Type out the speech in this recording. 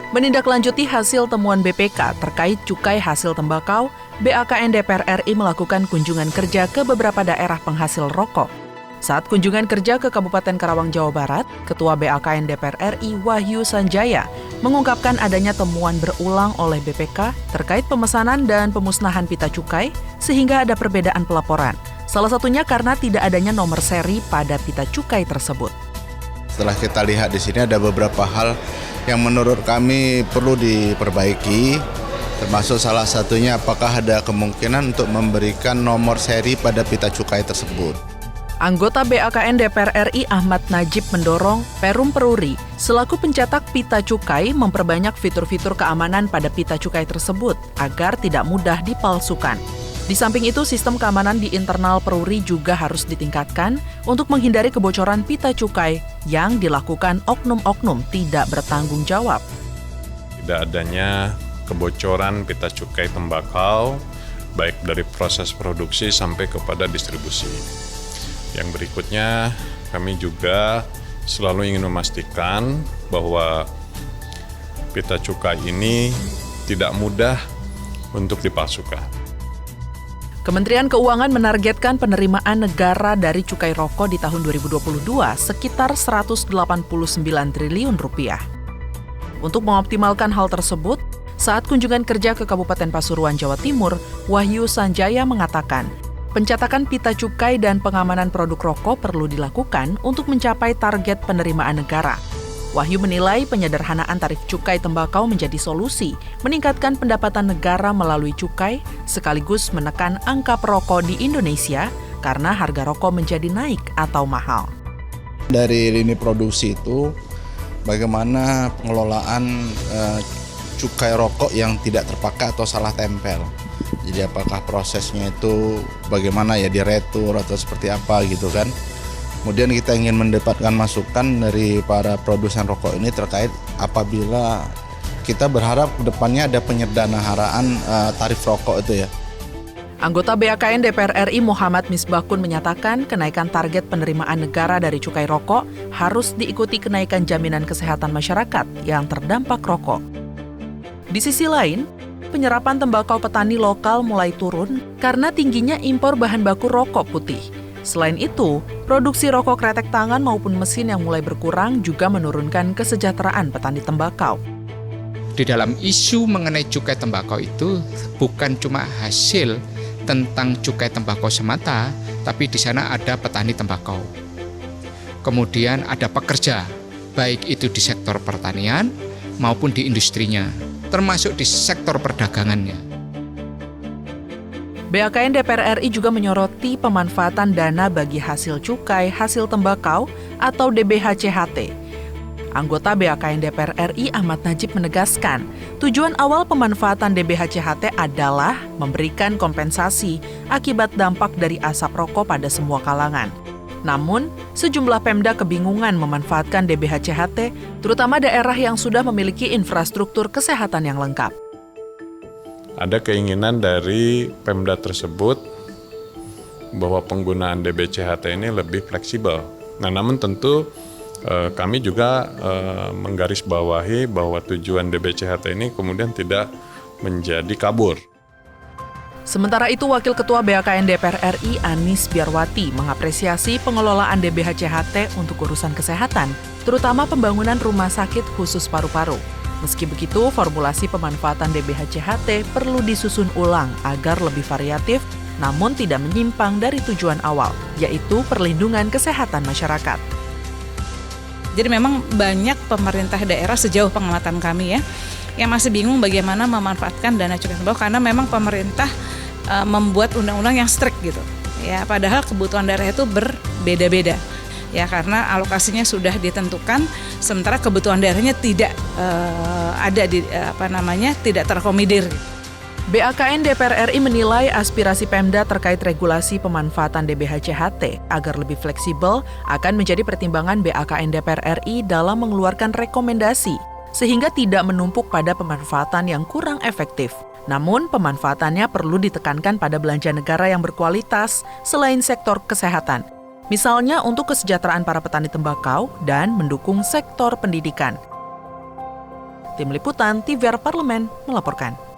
Menindaklanjuti hasil temuan BPK terkait cukai hasil tembakau, BAKN DPR RI melakukan kunjungan kerja ke beberapa daerah penghasil rokok. Saat kunjungan kerja ke Kabupaten Karawang, Jawa Barat, Ketua BAKN DPR RI Wahyu Sanjaya mengungkapkan adanya temuan berulang oleh BPK terkait pemesanan dan pemusnahan pita cukai sehingga ada perbedaan pelaporan. Salah satunya karena tidak adanya nomor seri pada pita cukai tersebut. Setelah kita lihat di sini ada beberapa hal yang menurut kami perlu diperbaiki, termasuk salah satunya apakah ada kemungkinan untuk memberikan nomor seri pada pita cukai tersebut. Anggota BAKN DPR RI Ahmad Najib mendorong Perum Peruri selaku pencetak pita cukai memperbanyak fitur-fitur keamanan pada pita cukai tersebut agar tidak mudah dipalsukan. Di samping itu, sistem keamanan di internal Peruri juga harus ditingkatkan untuk menghindari kebocoran pita cukai yang dilakukan oknum-oknum tidak bertanggung jawab. Tidak adanya kebocoran pita cukai tembakau, baik dari proses produksi sampai kepada distribusi. Yang berikutnya, kami juga selalu ingin memastikan bahwa pita cukai ini tidak mudah untuk dipalsukan. Kementerian Keuangan menargetkan penerimaan negara dari cukai rokok di tahun 2022 sekitar 189 triliun rupiah. Untuk mengoptimalkan hal tersebut, saat kunjungan kerja ke Kabupaten Pasuruan, Jawa Timur, Wahyu Sanjaya mengatakan, pencetakan pita cukai dan pengamanan produk rokok perlu dilakukan untuk mencapai target penerimaan negara. Wahyu menilai penyederhanaan tarif cukai tembakau menjadi solusi meningkatkan pendapatan negara melalui cukai sekaligus menekan angka perokok di Indonesia karena harga rokok menjadi naik atau mahal. Dari lini produksi itu bagaimana pengelolaan cukai rokok yang tidak terpakai atau salah tempel. Jadi apakah prosesnya itu bagaimana ya, diretur atau seperti apa gitu kan. Kemudian kita ingin mendapatkan masukan dari para produsen rokok ini terkait apabila kita berharap ke depannya ada penyederhanaan tarif rokok itu ya. Anggota BAKN DPR RI Muhammad Misbakun menyatakan kenaikan target penerimaan negara dari cukai rokok harus diikuti kenaikan jaminan kesehatan masyarakat yang terdampak rokok. Di sisi lain, penyerapan tembakau petani lokal mulai turun karena tingginya impor bahan baku rokok putih. Selain itu, produksi rokok kretek tangan maupun mesin yang mulai berkurang juga menurunkan kesejahteraan petani tembakau. Di dalam isu mengenai cukai tembakau itu bukan cuma hasil tentang cukai tembakau semata, tapi di sana ada petani tembakau. Kemudian ada pekerja, baik itu di sektor pertanian maupun di industrinya, termasuk di sektor perdagangannya. BAKN DPR RI juga menyoroti pemanfaatan dana bagi hasil cukai hasil tembakau atau DBH-CHT. Anggota BAKN DPR RI Ahmad Najib menegaskan, tujuan awal pemanfaatan DBH-CHT adalah memberikan kompensasi akibat dampak dari asap rokok pada semua kalangan. Namun, sejumlah Pemda kebingungan memanfaatkan DBH-CHT, terutama daerah yang sudah memiliki infrastruktur kesehatan yang lengkap. Ada keinginan dari Pemda tersebut bahwa penggunaan DBCHT ini lebih fleksibel. Nah, namun tentu kami juga menggarisbawahi bahwa tujuan DBCHT ini kemudian tidak menjadi kabur. Sementara itu, Wakil Ketua BAKN DPR RI Anis Biarwati mengapresiasi pengelolaan DBH-CHT untuk urusan kesehatan, terutama pembangunan rumah sakit khusus paru-paru. Meski begitu, formulasi pemanfaatan DBH-CHT perlu disusun ulang agar lebih variatif, namun tidak menyimpang dari tujuan awal, yaitu perlindungan kesehatan masyarakat. Jadi memang banyak pemerintah daerah sejauh pengamatan kami ya, yang masih bingung bagaimana memanfaatkan dana cukai tembakau karena memang pemerintah membuat undang-undang yang strict gitu. Ya, padahal kebutuhan daerah itu berbeda-beda. Ya, karena alokasinya sudah ditentukan, sementara kebutuhan daerahnya tidak tidak terakomodir. BAKN DPR RI menilai aspirasi Pemda terkait regulasi pemanfaatan DBH-CHT agar lebih fleksibel akan menjadi pertimbangan BAKN DPR RI dalam mengeluarkan rekomendasi, sehingga tidak menumpuk pada pemanfaatan yang kurang efektif. Namun, pemanfaatannya perlu ditekankan pada belanja negara yang berkualitas selain sektor kesehatan. Misalnya untuk kesejahteraan para petani tembakau dan mendukung sektor pendidikan. Tim Liputan TVR Parlemen melaporkan.